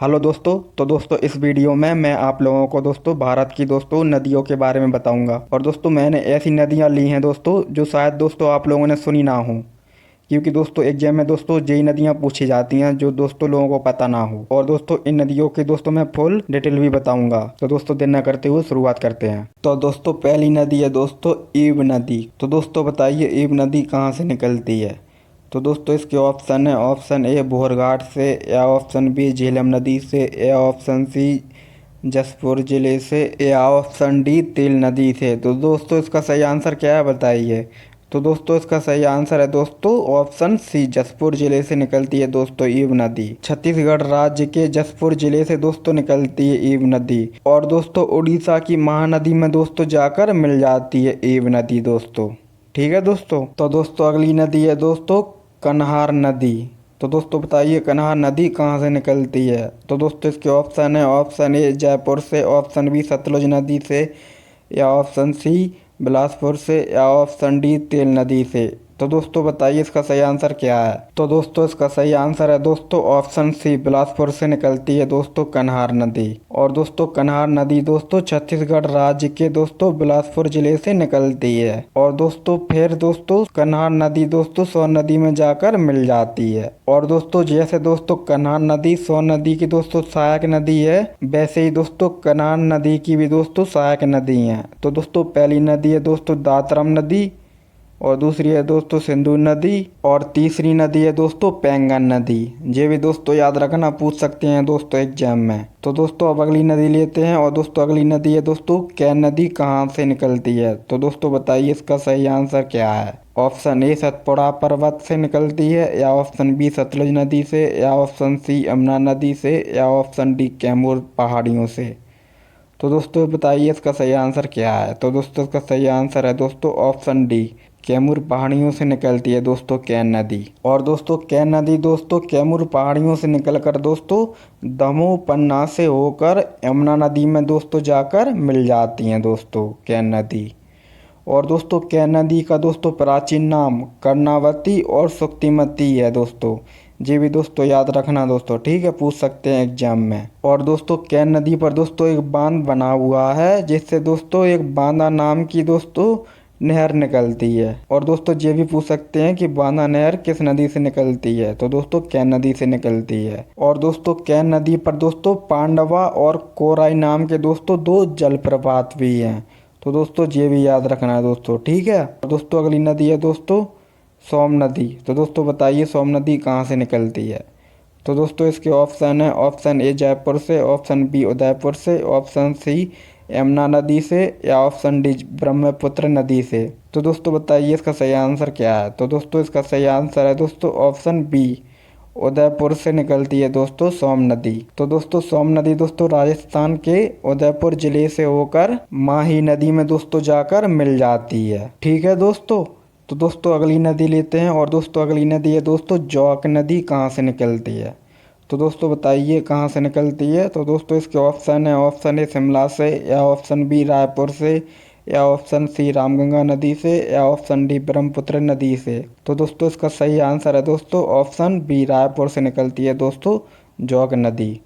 Hello दोस्तों। तो दोस्तों इस वीडियो में मैं आप लोगों को दोस्तों भारत की दोस्तों नदियों के बारे में बताऊंगा। और दोस्तों मैंने ऐसी नदियां ली हैं दोस्तों जो शायद दोस्तों आप लोगों ने सुनी ना हो, क्योंकि दोस्तों एग्जाम में दोस्तों यही नदियां पूछी जाती हैं जो दोस्तों लोगों को पता ना हो। और दोस्तों इन नदियों की दोस्तों मैं फुल डिटेल भी बताऊंगा। तो दोस्तों देर न करते हुए शुरुआत करते हैं। तो दोस्तों पहली नदी है दोस्तों ईब नदी। तो दोस्तों बताइए ईब नदी कहाँ से निकलती है। तो दोस्तों इसके ऑप्शन है, ऑप्शन ए बोहरघाट से, या ऑप्शन बी झेलम नदी से, या ऑप्शन सी जसपुर जिले से, या ऑप्शन डी तिल नदी से। तो दोस्तों इसका सही आंसर क्या है बताइए। तो दोस्तों इसका सही आंसर है दोस्तों ऑप्शन सी जसपुर जिले से निकलती है दोस्तों ईब नदी। छत्तीसगढ़ राज्य के जसपुर जिले से दोस्तों निकलती है ईब नदी। और दोस्तों उड़ीसा की महानदी में दोस्तों जाकर मिल जाती है ईब नदी दोस्तों। ठीक है दोस्तों। तो दोस्तों अगली नदी है दोस्तों कन्हार नदी। तो दोस्तों बताइए कन्हार नदी कहाँ से निकलती है। तो दोस्तों इसके ऑप्शन है, ऑप्शन ए जयपुर से, ऑप्शन बी सतलुज नदी से, या ऑप्शन सी बिलासपुर से, या ऑप्शन डी तेल नदी से। तो दोस्तों बताइए इसका सही आंसर क्या है। तो दोस्तों इसका सही आंसर है दोस्तों ऑप्शन सी बिलासपुर से निकलती है दोस्तों कन्हार नदी। और दोस्तों कन्हार नदी दोस्तों छत्तीसगढ़ राज्य के दोस्तों बिलासपुर जिले से निकलती है। और दोस्तों फिर दोस्तों कन्हार नदी दोस्तों सोन नदी में जाकर मिल जाती है। और दोस्तों जैसे दोस्तों कन्हार नदी सोन नदी की दोस्तों सहायक नदी है, वैसे ही दोस्तों कन्हार नदी की भी दोस्तों सहायक नदी है। तो दोस्तों पहली नदी है दोस्तों दातरम नदी, और दूसरी है दोस्तों सिंधु नदी, और तीसरी नदी है दोस्तों पैंगन नदी। ये भी दोस्तों याद रखना, पूछ सकते हैं दोस्तों एग्जाम में। तो दोस्तों अब अगली नदी लेते हैं। और दोस्तों अगली नदी है दोस्तों कैन नदी कहाँ से निकलती है। तो दोस्तों बताइए इसका सही आंसर क्या है। ऑप्शन ए सतपुड़ा पर्वत से निकलती है, या ऑप्शन बी सतलुज नदी से, या ऑप्शन सी यमुना नदी से, या ऑप्शन डी कैमूर पहाड़ियों से। तो दोस्तों बताइए इसका सही आंसर क्या है। तो दोस्तों इसका सही आंसर है दोस्तों ऑप्शन डी कैमूर पहाड़ियों से निकलती है दोस्तों कैन नदी। और दोस्तों कैन नदी दोस्तों कैमूर पहाड़ियों से निकलकर दोस्तों दमोह पन्ना से होकर यमुना नदी में दोस्तों जाकर मिल जाती हैं दोस्तों कैन नदी। और दोस्तों कैन नदी का दोस्तों प्राचीन नाम कर्णावती और सुक्तिमती है दोस्तों। ये भी दोस्तों याद रखना दोस्तों, ठीक है, पूछ सकते हैं एग्जाम में। और दोस्तों कैन नदी पर दोस्तों एक बांध बना हुआ है, जिससे दोस्तों एक बांदा नाम की दोस्तों नहर निकलती है। और दोस्तों ये भी पूछ सकते हैं कि बांदा नहर किस नदी से निकलती है। तो दोस्तों कैन नदी से निकलती है। और दोस्तों कैन नदी पर दोस्तों पांडवा और कोराई नाम के दोस्तों दो जलप्रपात भी हैं। तो दोस्तों ये भी याद रखना है दोस्तों, ठीक है। और दोस्तों अगली नदी है दोस्तों सोम नदी। तो दोस्तों बताइए सोम नदी कहाँ से निकलती है। तो दोस्तों इसके ऑप्शन है, ऑप्शन ए जयपुर से, ऑप्शन बी उदयपुर से, ऑप्शन सी यमुना नदी से, या ऑप्शन डी ब्रह्मपुत्र नदी से। तो दोस्तों बताइए इसका सही आंसर क्या है। तो दोस्तों इसका सही आंसर है दोस्तों ऑप्शन बी उदयपुर से निकलती है दोस्तों सोम नदी। तो दोस्तों सोम नदी दोस्तों राजस्थान के उदयपुर जिले से होकर माही नदी में दोस्तों जाकर मिल जाती है, ठीक है दोस्तों। तो दोस्तों अगली नदी लेते हैं। और दोस्तों अगली नदी है दोस्तों जौक नदी कहाँ से निकलती है। तो दोस्तों बताइए कहाँ से निकलती है। तो दोस्तों इसके ऑप्शन है, ऑप्शन ए शिमला से, या ऑप्शन बी रायपुर से, या ऑप्शन सी रामगंगा नदी से, या ऑप्शन डी ब्रह्मपुत्र नदी से। तो दोस्तों इसका सही आंसर है दोस्तों ऑप्शन बी रायपुर से निकलती है दोस्तों जौक नदी।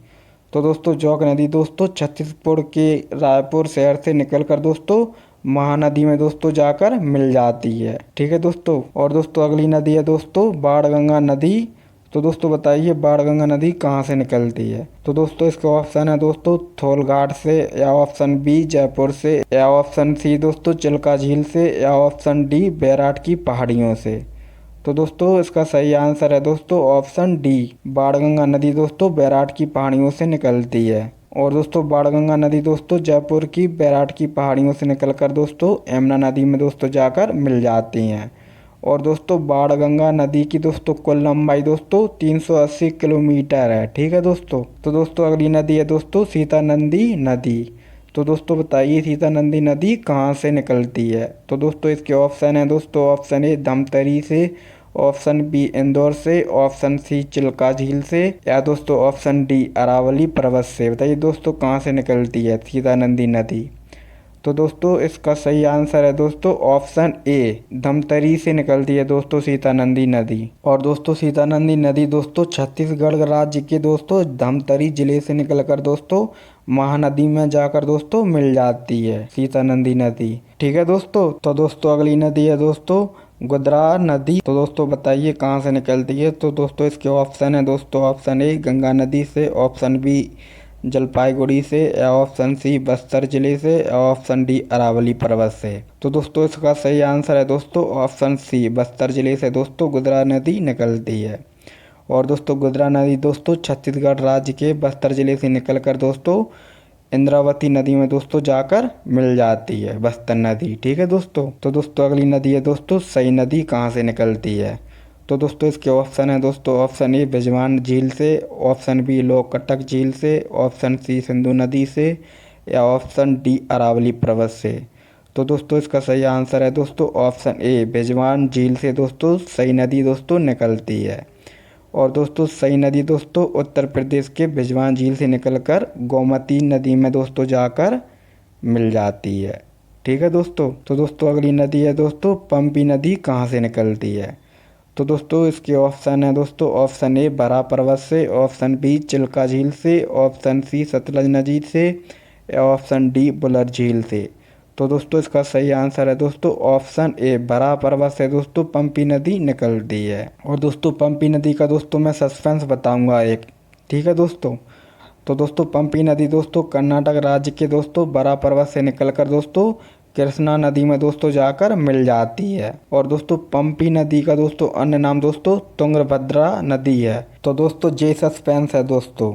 तो दोस्तों जौक नदी दोस्तों छत्तीसगढ़ के रायपुर शहर से निकलकर दोस्तों महानदी में दोस्तों जाकर मिल जाती है, ठीक है दोस्तों। और दोस्तों अगली नदी है दोस्तों बाणगंगा नदी। तो दोस्तों बताइए बाणगंगा नदी कहाँ से निकलती है। तो दोस्तों इसका ऑप्शन है दोस्तों थोलघाट से, या ऑप्शन बी जयपुर से, या ऑप्शन सी दोस्तों चिल्का झील से, या ऑप्शन डी बैराट की पहाड़ियों से। तो दोस्तों इसका सही आंसर है दोस्तों ऑप्शन डी बाणगंगा नदी दोस्तों बैराट की पहाड़ियों से निकलती है। और दोस्तों बाणगंगा नदी दोस्तों जयपुर की बैराट की पहाड़ियों से निकलकर दोस्तों यमुना नदी में दोस्तों जाकर मिल जाती हैं। और दोस्तों बाणगंगा नदी की दोस्तों कुल लंबाई दोस्तों 380 किलोमीटर है, ठीक है दोस्तों। तो दोस्तों अगली नदी है दोस्तों सीतानंदी नदी। तो दोस्तों बताइए सीतानंदी नदी कहाँ से निकलती है। तो दोस्तों इसके ऑप्शन है दोस्तों ऑप्शन ए धमतरी से, ऑप्शन बी इंदौर से, ऑप्शन सी चिल्का झील से, या दोस्तों ऑप्शन डी अरावली पर्वत से। बताइए दोस्तों कहाँ से निकलती है सीतानंदी नदी। तो दोस्तों इसका सही आंसर है दोस्तों ऑप्शन ए, धमतरी से निकलती है दोस्तों सीता नदी नदी। और दोस्तों सीता नदी नदी दोस्तों छत्तीसगढ़ राज्य के दोस्तों धमतरी जिले से निकलकर दोस्तों महानदी में जाकर दोस्तों मिल जाती है सीता नदी नदी। ठीक है दोस्तों। तो दोस्तों अगली नदी है दोस्तों गोद्रा नदी। तो दोस्तों बताइए कहाँ से निकलती है। तो दोस्तों इसके ऑप्शन है दोस्तों ऑप्शन ए गंगा नदी से, ऑप्शन बी जलपाईगुड़ी से, या ऑप्शन सी बस्तर जिले से, या ऑप्शन डी अरावली पर्वत से। तो दोस्तों इसका सही आंसर है दोस्तों ऑप्शन सी, बस्तर जिले से दोस्तों गोद्रा नदी निकलती है। और दोस्तों गोद्रा नदी दोस्तों छत्तीसगढ़ राज्य के बस्तर जिले से निकलकर दोस्तों इंद्रावती नदी में दोस्तों जाकर मिल जाती है बस्तर नदी। ठीक है दोस्तों। तो दोस्तों अगली नदी है दोस्तों सई नदी कहाँ से निकलती है। तो दोस्तों इसके ऑप्शन है दोस्तों ऑप्शन ए बिजवान झील से, ऑप्शन बी लोकटक झील से, ऑप्शन सी सिंधु नदी से, या ऑप्शन डी अरावली पर्वत से। तो दोस्तों इसका सही आंसर है दोस्तों ऑप्शन ए बिजवान झील से दोस्तों सई नदी दोस्तों निकलती है। और दोस्तों सई नदी दोस्तों उत्तर प्रदेश के बिजवान झील से निकलकर गोमती नदी में दोस्तों जाकर मिल जाती है। ठीक है दोस्तों। तो दोस्तों अगली नदी है दोस्तों पंपी नदी कहाँ से निकलती है। तो दोस्तों इसके ऑप्शन है दोस्तों ऑप्शन ए बरा पर्वत से, ऑप्शन बी चिल्का झील से, ऑप्शन सी सतलज नदी से, या ऑप्शन डी बुलर झील से। तो दोस्तों इसका सही आंसर है दोस्तों ऑप्शन ए बरा पर्वत से दोस्तों पंपी नदी निकलती है। और दोस्तों पंपी नदी का दोस्तों मैं सस्पेंस बताऊंगा एक। ठीक है दोस्तों। तो दोस्तों पंपी नदी दोस्तों कर्नाटक राज्य के दोस्तों बरा पर्वत से निकलकर दोस्तों कृष्णा नदी में दोस्तों जाकर मिल जाती है। और दोस्तों पंपी नदी का दोस्तों अन्य नाम दोस्तों तुंगभद्रा नदी है। तो दोस्तों ये सस्पेंस है दोस्तों।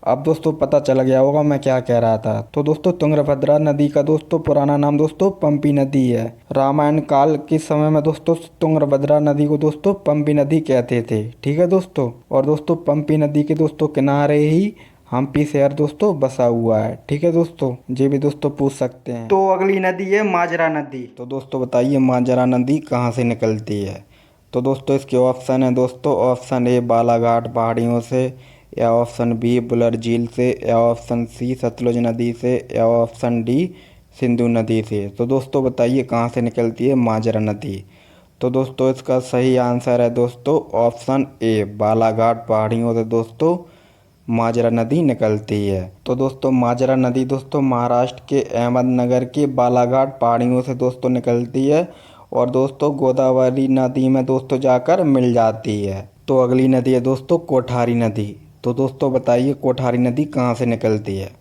अब दोस्तों पता चल गया होगा मैं क्या कह रहा था। तो दोस्तों तुंगभद्रा नदी का दोस्तों पुराना नाम दोस्तों पंपी नदी है। रामायण काल के समय में दोस्तों तुंगभद्रा नदी को दोस्तों पंपी नदी कहते थे। ठीक है दोस्तों। और दोस्तों पंपी नदी के दोस्तों किनारे ही हम्पी शहर दोस्तों बसा हुआ है। ठीक है दोस्तों। ये भी दोस्तों पूछ सकते हैं। तो अगली नदी है माजरा नदी। तो दोस्तों बताइए माजरा नदी कहाँ से निकलती है। तो दोस्तों इसके ऑप्शन है दोस्तों ऑप्शन ए बालाघाट पहाड़ियों से, या ऑप्शन बी बुलर झील से, या ऑप्शन सी सतलुज नदी से, या ऑप्शन डी सिंधु नदी से। तो दोस्तों बताइए कहाँ से निकलती है माजरा नदी। तो दोस्तों इसका सही आंसर है दोस्तों ऑप्शन ए बालाघाट पहाड़ियों से दोस्तों माजरा नदी निकलती है। तो दोस्तों माजरा नदी दोस्तों महाराष्ट्र के अहमदनगर के बालाघाट पहाड़ियों से दोस्तों निकलती है और दोस्तों गोदावरी नदी में दोस्तों जाकर मिल जाती है। तो अगली नदी है दोस्तों कोठारी नदी। तो दोस्तों बताइए कोठारी नदी कहाँ से निकलती है।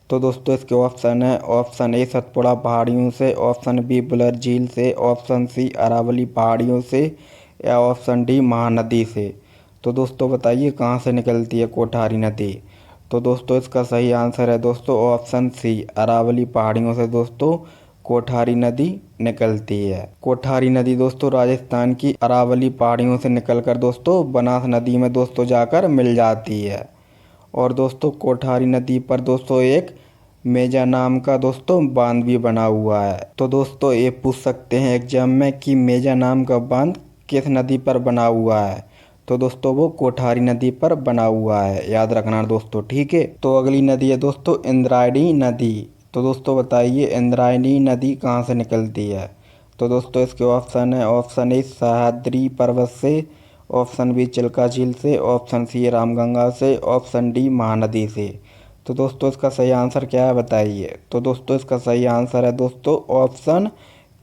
तो दोस्तों इसके ऑप्शन है ऑप्शन ए सतपुड़ा पहाड़ियों से, ऑप्शन बी बुलर झील से, ऑप्शन सी अरावली पहाड़ियों से, या ऑप्शन डी महानदी से। तो दोस्तों बताइए कहाँ से निकलती है कोठारी नदी। तो दोस्तों इसका सही आंसर है दोस्तों ऑप्शन सी अरावली पहाड़ियों से दोस्तों कोठारी नदी निकलती है। कोठारी नदी दोस्तों राजस्थान की अरावली पहाड़ियों से निकलकर दोस्तों बनास नदी में दोस्तों जाकर मिल जाती है। और दोस्तों कोठारी नदी पर दोस्तों एक मेजा नाम का दोस्तों बांध भी बना हुआ है। तो दोस्तों ये पूछ सकते हैं एग्जाम में कि मेजा नाम का बांध किस नदी पर बना हुआ है। तो दोस्तों वो कोठारी नदी पर बना हुआ है, याद रखना दोस्तों। ठीक है। तो अगली नदी है दोस्तों इंद्रायणी नदी। तो दोस्तों बताइए इंद्रायणी नदी कहाँ से निकलती है। तो दोस्तों इसके ऑप्शन है ऑप्शन ए सह्याद्री पर्वत से, ऑप्शन बी चिल्का झील से, ऑप्शन सी रामगंगा से, ऑप्शन डी महानदी से। तो दोस्तों इसका सही आंसर क्या है बताइए। तो दोस्तों इसका सही आंसर है दोस्तों ऑप्शन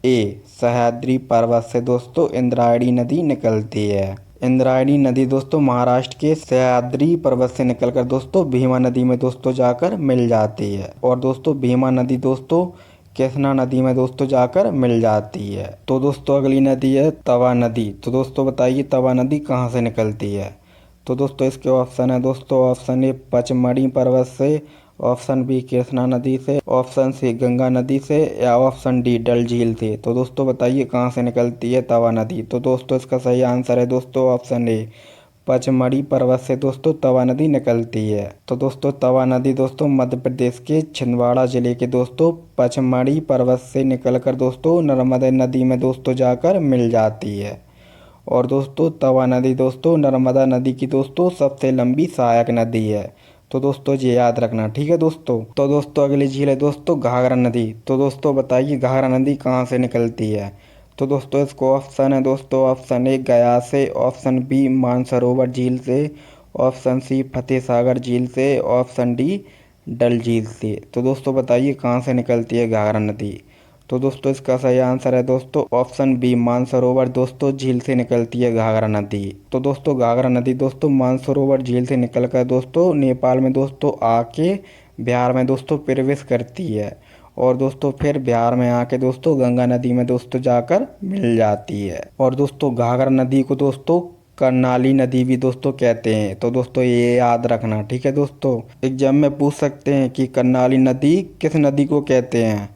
ए सह्याद्री पर्वत से दोस्तों इंद्रायणी नदी निकलती है। इंद्रायणी नदी दोस्तों महाराष्ट्र के सह्याद्री पर्वत से निकलकर दोस्तों भीमा नदी में दोस्तों जाकर मिल जाती है। और दोस्तों भीमा नदी दोस्तों कृष्णा नदी में दोस्तों जाकर मिल जाती है। तो दोस्तों अगली नदी है तवा नदी। तो दोस्तों बताइए तवा नदी कहाँ से निकलती है। तो दोस्तों इसके ऑप्शन है दोस्तों ऑप्शन ए पचमढ़ी पर्वत से, ऑप्शन बी कृष्णा नदी से, ऑप्शन सी गंगा नदी से, या ऑप्शन डी डल झील से। तो दोस्तों बताइए कहाँ से निकलती है तवा नदी। तो दोस्तों इसका सही आंसर है दोस्तों ऑप्शन ए पचमढ़ी पर्वत से दोस्तों तवा नदी निकलती है। तो दोस्तों तवा नदी दोस्तों मध्य प्रदेश के छिंदवाड़ा जिले के दोस्तों पचमढ़ी पर्वत से निकलकर दोस्तों नर्मदा नदी में दोस्तों जाकर मिल जाती है। और दोस्तों तवा नदी दोस्तों नर्मदा नदी की दोस्तों सबसे लंबी सहायक नदी है। तो दोस्तों ये याद रखना, ठीक है दोस्तों। तो दोस्तों अगली झील है दोस्तों घाघरा नदी। तो दोस्तों बताइए घाघरा नदी कहाँ से निकलती है। तो दोस्तों इसको ऑप्शन है दोस्तों, ऑप्शन ए गया से, ऑप्शन बी मानसरोवर झील से, ऑप्शन सी फतेह सागर झील से, ऑप्शन डी डल झील से। तो दोस्तों बताइए कहाँ से निकलती है घाघरा नदी। तो दोस्तों इसका सही आंसर है दोस्तों ऑप्शन बी मानसरोवर दोस्तों झील से निकलती है घाघरा नदी। तो दोस्तों घाघरा नदी दोस्तों मानसरोवर झील से निकलकर दोस्तों नेपाल में दोस्तों आके बिहार में दोस्तों प्रवेश करती है, और दोस्तों फिर बिहार में आके दोस्तों गंगा नदी में दोस्तों जाकर मिल जाती है। और दोस्तों घाघरा नदी को दोस्तों कर्नाली नदी भी दोस्तों कहते हैं। तो दोस्तों ये याद रखना, ठीक है दोस्तों। एग्जाम में पूछ सकते हैं कि कर्नाली नदी किस नदी को कहते हैं।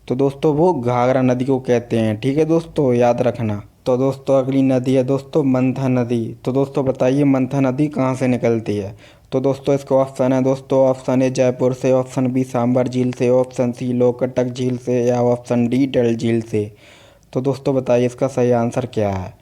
तो दोस्तों वो घाघरा नदी को कहते हैं, ठीक है दोस्तों, याद रखना। तो दोस्तों अगली नदी है दोस्तों मंथा नदी। तो दोस्तों बताइए मंथा नदी कहाँ से निकलती है। तो दोस्तों इसका ऑप्शन है दोस्तों, ऑप्शन ए जयपुर से, ऑप्शन बी सांबर झील से, ऑप्शन सी लोकटक झील से, या ऑप्शन डी डल झील से। तो दोस्तों बताइए इसका सही आंसर क्या है।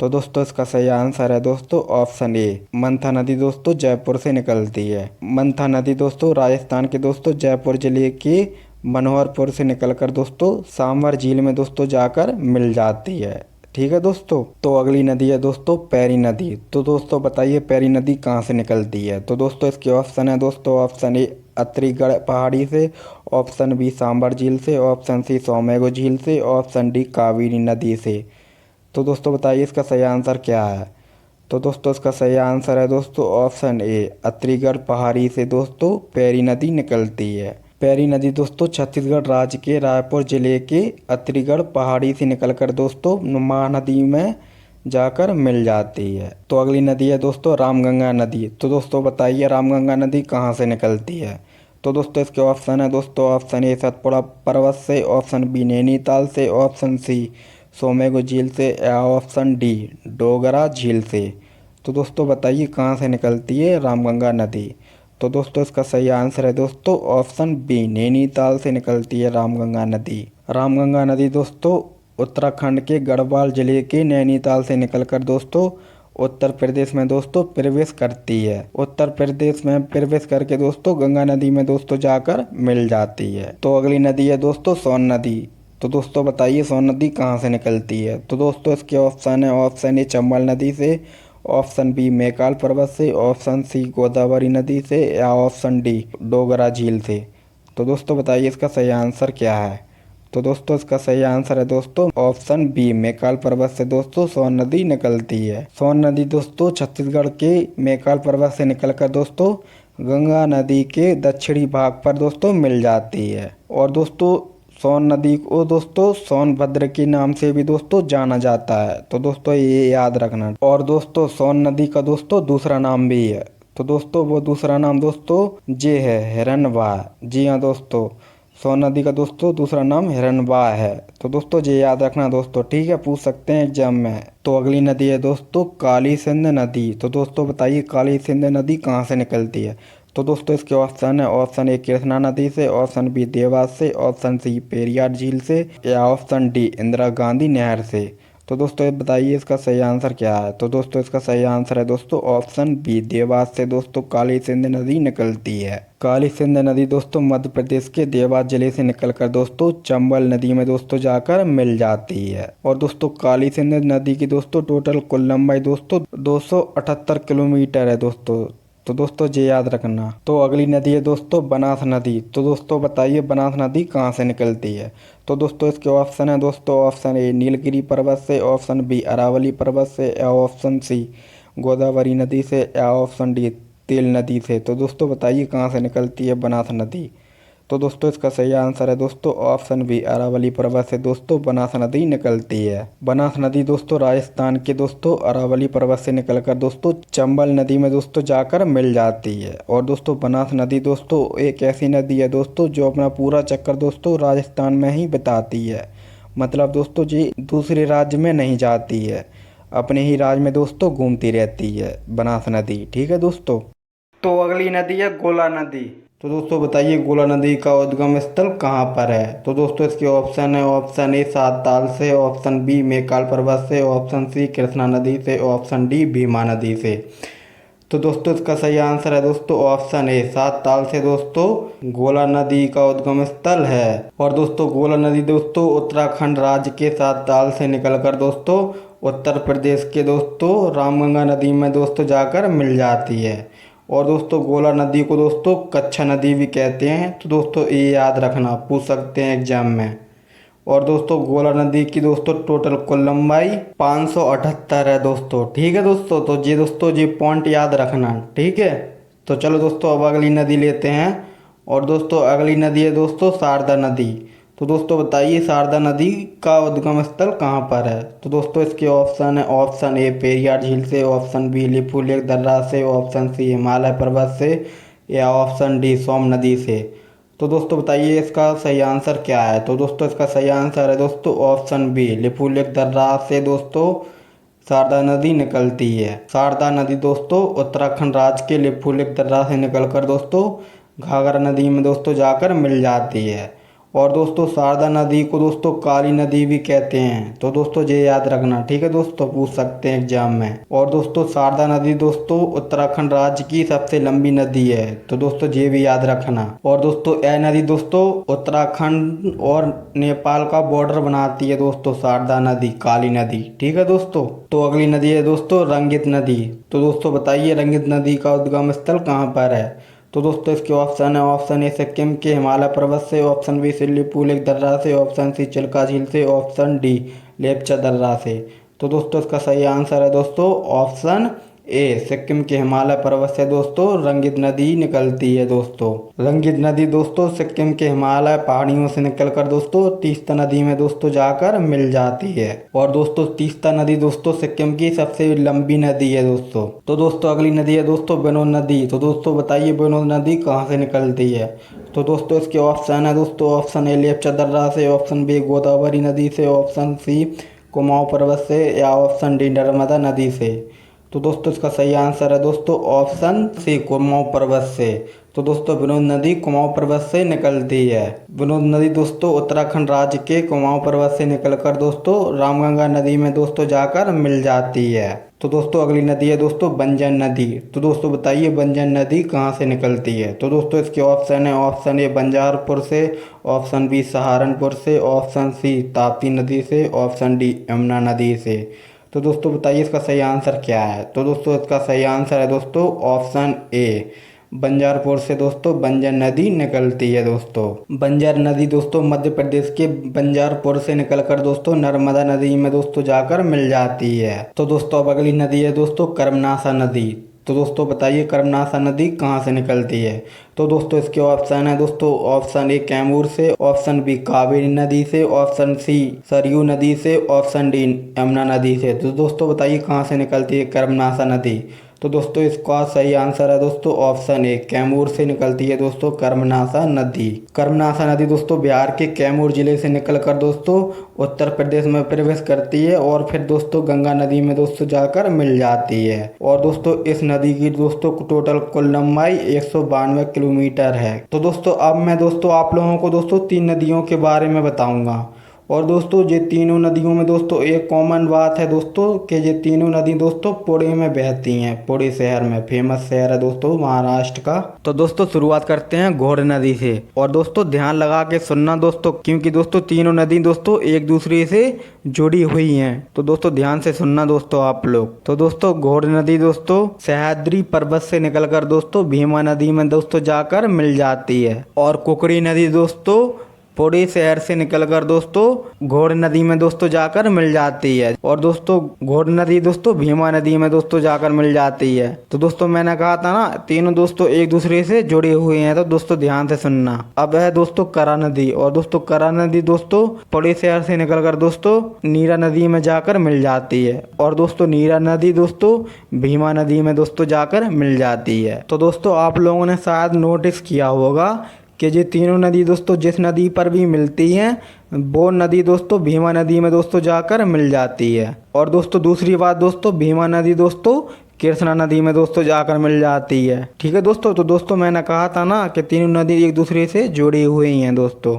तो दोस्तों इसका सही आंसर है दोस्तों ऑप्शन ए मंथा नदी दोस्तों जयपुर से निकलती है। मंथा नदी दोस्तों राजस्थान के दोस्तों जयपुर जिले के मनोहरपुर से निकलकर दोस्तों सांभर झील में दोस्तों जाकर मिल जाती है, ठीक है दोस्तों। तो अगली नदी है दोस्तों पैरी नदी। तो दोस्तों बताइए पैरी नदी कहाँ से निकलती है। तो दोस्तों इसके ऑप्शन है दोस्तों, ऑप्शन ए अत्रीगढ़ पहाड़ी से, ऑप्शन बी सांभर झील से, ऑप्शन सी सोमेगो झील से, ऑप्शन डी कावेरी नदी से। तो दोस्तों बताइए इसका सही आंसर क्या है। तो दोस्तों इसका सही आंसर है दोस्तों ऑप्शन ए अत्रीगढ़ पहाड़ी से दोस्तों पैरी नदी निकलती है। पैरी नदी दोस्तों छत्तीसगढ़ राज्य के रायपुर जिले के अत्रीगढ़ पहाड़ी से निकलकर दोस्तों महानदी में जाकर मिल जाती है। तो अगली नदी है दोस्तों रामगंगा नदी। तो दोस्तों बताइए रामगंगा नदी कहाँ से निकलती है। तो दोस्तों इसके ऑप्शन है दोस्तों, ऑप्शन ए सतपुड़ा पर्वत से, ऑप्शन बी नैनीताल से, ऑप्शन सी सोमेगो झील से, या ऑप्शन डी डोगरा झील से। तो दोस्तों बताइए कहाँ से निकलती है रामगंगा नदी। तो दोस्तों इसका सही आंसर है दोस्तों ऑप्शन बी नैनीताल से निकलती है रामगंगा नदी। रामगंगा नदी दोस्तों उत्तराखंड के गढ़वाल जिले के नैनीताल से निकलकर दोस्तों उत्तर प्रदेश में दोस्तों प्रवेश करती है। उत्तर प्रदेश में प्रवेश करके दोस्तों गंगा नदी में दोस्तों जाकर मिल जाती है। तो अगली नदी है दोस्तों सोन नदी। तो दोस्तों बताइए सोन नदी कहाँ से निकलती है। तो दोस्तों इसके ऑप्शन है, ऑप्शन ए चंबल नदी से, ऑप्शन बी मैकाल पर्वत से, ऑप्शन सी गोदावरी नदी से, या ऑप्शन डी डोगरा झील से। तो दोस्तों बताइए इसका सही आंसर क्या है। तो दोस्तों इसका सही आंसर है दोस्तों ऑप्शन बी मैकाल पर्वत से दोस्तों सोन नदी निकलती है। सोन नदी दोस्तों छत्तीसगढ़ के मैकाल पर्वत से निकलकर दोस्तों गंगा नदी के दक्षिणी भाग पर दोस्तों मिल जाती है। और दोस्तों सोन नदी को दोस्तों सोनभद्र के नाम से भी दोस्तों जाना जाता है। तो दोस्तों ये याद रखना। और दोस्तों सोन नदी का दोस्तों दूसरा नाम भी है। तो दोस्तों वो दूसरा नाम दोस्तों ये है हिरनवाह। जी हाँ दोस्तों, सोन नदी का दोस्तों दूसरा नाम हिरनवाह है। तो दोस्तों ये याद रखना दोस्तों, ठीक है, पूछ सकते हैं एग्जाम में। तो अगली नदी है दोस्तों काली सिंध नदी। तो दोस्तों बताइए काली सिंध नदी कहाँ से निकलती है। तो दोस्तों इसके ऑप्शन है, ऑप्शन ए कृष्णा नदी से, ऑप्शन बी देवास से, ऑप्शन सी पेरियार झील से, या ऑप्शन डी इंदिरा गांधी नहर से। तो दोस्तों ये बताइए इसका सही आंसर क्या है। तो दोस्तों इसका सही आंसर है दोस्तों ऑप्शन बी देवास से दोस्तों काली सिंध नदी निकलती है। काली सिंध नदी दोस्तों मध्य प्रदेश के देवास जिले से निकलकर दोस्तों चंबल नदी में दोस्तों जाकर मिल जाती है। और दोस्तों काली सिंध नदी की दोस्तों टोटल कुल लंबाई दोस्तों 278 किलोमीटर है दोस्तों। तो दोस्तों ये याद रखना। तो अगली नदी है दोस्तों बनास नदी। तो दोस्तों बताइए बनास नदी कहाँ से निकलती है। तो दोस्तों इसके ऑप्शन है दोस्तों, ऑप्शन ए नीलगिरी पर्वत से, ऑप्शन बी अरावली पर्वत से, या ऑप्शन सी गोदावरी नदी से, या ऑप्शन डी तेल नदी से। तो दोस्तों बताइए कहाँ से निकलती है बनास नदी। तो दोस्तों इसका सही आंसर है दोस्तों ऑप्शन बी अरावली पर्वत से दोस्तों बनास नदी निकलती है। बनास नदी दोस्तों राजस्थान के दोस्तों अरावली पर्वत से निकलकर दोस्तों चंबल नदी में दोस्तों जाकर मिल जाती है। और दोस्तों बनास नदी दोस्तों एक ऐसी नदी है दोस्तों जो अपना पूरा चक्कर दोस्तों राजस्थान में ही बिताती है। मतलब दोस्तों जी दूसरे राज्य में नहीं जाती है, अपने ही राज्य में दोस्तों घूमती रहती है बनास नदी, ठीक है दोस्तों। तो अगली नदी है गोला नदी। तो दोस्तों बताइए गोला नदी का उद्गम स्थल कहाँ पर है। तो दोस्तों इसके ऑप्शन है, ऑप्शन ए सात से, ऑप्शन बी मैकाल पर्वत से, ऑप्शन सी कृष्णा नदी से, ऑप्शन डी भीमा नदी से। तो दोस्तों इसका सही आंसर है दोस्तों ऑप्शन ए, 7 ताल से दोस्तों गोला नदी का उद्गम स्थल है। और दोस्तों गोला नदी दोस्तों उत्तराखंड राज्य के 7 ताल से निकलकर दोस्तों उत्तर प्रदेश के दोस्तों रामगंगा नदी में दोस्तों जाकर मिल जाती है। और दोस्तों गोला नदी को दोस्तों कच्छा नदी भी कहते हैं, तो दोस्तों ये याद रखना, पूछ सकते हैं एग्जाम में। और दोस्तों गोला नदी की दोस्तों टोटल कुल लंबाई 578 है दोस्तों। ठीक है दोस्तों, तो ये दोस्तों ये पॉइंट याद रखना। ठीक है, तो चलो दोस्तों अब अगली नदी लेते हैं। और दोस्तों अगली नदी है दोस्तों शारदा नदी। तो दोस्तों बताइए शारदा नदी का उद्गम स्थल कहाँ पर है। तो दोस्तों इसके ऑप्शन है, ऑप्शन ए पेरियार झील से, ऑप्शन बी लिपुलेख दर्रा से, ऑप्शन सी हिमालय पर्वत से, या ऑप्शन डी सोम नदी से। तो दोस्तों बताइए इसका सही आंसर क्या है। तो दोस्तों इसका सही आंसर है दोस्तों ऑप्शन बी लिपुलेख दर्रा से दोस्तों शारदा नदी निकलती है। शारदा नदी दोस्तों उत्तराखंड राज्य के लिपुलेख दर्रा से निकलकर दोस्तों घाघरा नदी में दोस्तों जाकर मिल जाती है। और दोस्तों शारदा नदी को दोस्तों काली नदी भी कहते हैं, तो दोस्तों ये याद रखना। ठीक है दोस्तों, पूछ सकते हैं एग्जाम में। और दोस्तों शारदा नदी दोस्तों उत्तराखंड राज्य की सबसे लंबी नदी है, तो दोस्तों ये भी याद रखना। और दोस्तों यह नदी दोस्तों उत्तराखंड और नेपाल का बॉर्डर बनाती है दोस्तों शारदा नदी, काली नदी। ठीक है दोस्तों, तो अगली नदी है दोस्तों रंगित नदी। तो दोस्तों बताइए रंगित नदी का उद्गम स्थल कहाँ पर है। तो दोस्तों इसके ऑप्शन है, ऑप्शन ए सिक्किम के हिमालय पर्वत से, ऑप्शन बी लिपुलेख दर्रा से, ऑप्शन सी चिल्का झील से, ऑप्शन डी लेपचा दर्रा से। तो दोस्तों इसका सही आंसर है दोस्तों ऑप्शन ए, सिक्किम के हिमालय पर्वत से दोस्तों रंगित नदी निकलती है दोस्तों। रंगित नदी दोस्तों सिक्किम के हिमालय पहाड़ियों से निकलकर दोस्तों तीस्ता नदी में दोस्तों जाकर मिल जाती है। और दोस्तों तीस्ता नदी दोस्तों सिक्किम की सबसे लंबी नदी है दोस्तों। तो दोस्तों अगली नदी है दोस्तों विनोद नदी। तो दोस्तों बताइए विनोद नदी कहाँ से निकलती है। तो दोस्तों इसके ऑप्शन है दोस्तों, ऑप्शन ए लेपचा दर्रा से, ऑप्शन बी गोदावरी नदी से, ऑप्शन सी कुमाऊं पर्वत से, या ऑप्शन डी नर्मदा नदी से। तो दोस्तों इसका सही आंसर है दोस्तों ऑप्शन सी कुमाऊं पर्वत से। तो दोस्तों विनोद नदी कुमाऊं पर्वत से निकलती है। विनोद नदी दोस्तों उत्तराखंड राज्य के कुमाऊं पर्वत से निकलकर दोस्तों रामगंगा नदी में दोस्तों जाकर मिल जाती है। तो दोस्तों अगली नदी है दोस्तों बंजर नदी। तो दोस्तों बताइए बंजर नदी कहाँ से निकलती है। तो दोस्तों इसके ऑप्शन है, ऑप्शन ए बंजारपुर से, ऑप्शन बी सहारनपुर से, ऑप्शन सी ताप्ती नदी से, ऑप्शन डी यमुना नदी से। तो दोस्तों बताइए इसका सही आंसर क्या है। तो दोस्तों इसका सही आंसर है दोस्तों ऑप्शन ए, बंजारपुर से दोस्तों बंजर नदी निकलती है दोस्तों। बंजर नदी दोस्तों मध्य प्रदेश के बंजारपुर से निकलकर दोस्तों नर्मदा नदी में दोस्तों जाकर मिल जाती है। तो दोस्तों अब अगली नदी है दोस्तों कर्मनाशा नदी। तो दोस्तों बताइए कर्मनाशा नदी कहाँ से निकलती है। तो दोस्तों इसके ऑप्शन है दोस्तों, ऑप्शन ए कैमूर से, ऑप्शन बी कावेरी नदी से, ऑप्शन सी सरयू नदी से, ऑप्शन डी यमुना नदी से। तो दोस्तों बताइए कहाँ से निकलती है कर्मनाशा नदी। तो दोस्तों इसका सही आंसर है दोस्तों ऑप्शन ए, कैमूर से निकलती है दोस्तों कर्मनाशा नदी। कर्मनाशा नदी दोस्तों बिहार के कैमूर जिले से निकलकर दोस्तों उत्तर प्रदेश में प्रवेश करती है और फिर दोस्तों गंगा नदी में दोस्तों जाकर मिल जाती है। और दोस्तों इस नदी की दोस्तों टोटल कुल लंबाई 192 किलोमीटर है। तो दोस्तों अब मैं दोस्तों आप लोगों को दोस्तों 3 नदियों के बारे में बताऊंगा। और दोस्तों ये तीनों नदियों में दोस्तों एक कॉमन बात है दोस्तों कि ये तीनों नदी दोस्तों पुणे में बहती हैं। पुणे शहर में, फेमस शहर है दोस्तों महाराष्ट्र का। तो दोस्तों शुरुआत करते हैं घोड़ नदी से। और दोस्तों ध्यान लगा के सुनना दोस्तों, क्योंकि दोस्तों तीनों नदी दोस्तों एक दूसरे से जुड़ी हुई हैं। तो दोस्तों ध्यान से सुनना दोस्तों आप लोग। तो दोस्तों घोड़ नदी दोस्तों सह्याद्री पर्वत से निकलकर दोस्तों भीमा नदी में दोस्तों जाकर मिल जाती है। और कुकरी नदी दोस्तों पुणे शहर से निकलकर दोस्तों घोड़ नदी में दोस्तों जाकर मिल जाती है। और दोस्तों घोड़ नदी दोस्तों भीमा नदी में दोस्तों जाकर मिल जाती है। तो दोस्तों मैंने कहा था ना तीनों दोस्तों एक दूसरे से जुड़े हुए हैं, तो दोस्तों ध्यान से सुनना। अब है दोस्तों करा नदी। और दोस्तों करा नदी दोस्तों पुणे शहर से निकलकर दोस्तों नीरा नदी में जाकर मिल जाती है। और दोस्तों नीरा नदी दोस्तों भीमा नदी में दोस्तों जाकर मिल जाती है। तो दोस्तों आप लोगों ने शायद नोटिस किया होगा कि ये तीनों नदी दोस्तों जिस नदी पर भी मिलती हैं वो नदी दोस्तों भीमा नदी में दोस्तों जाकर मिल जाती है। और दोस्तों दूसरी बात दोस्तों भीमा नदी दोस्तों कृष्णा नदी में दोस्तों जाकर मिल जाती है। ठीक है दोस्तों, तो दोस्तों मैंने कहा था ना कि तीनों नदी एक दूसरे से जुड़ी हुई हैं दोस्तों।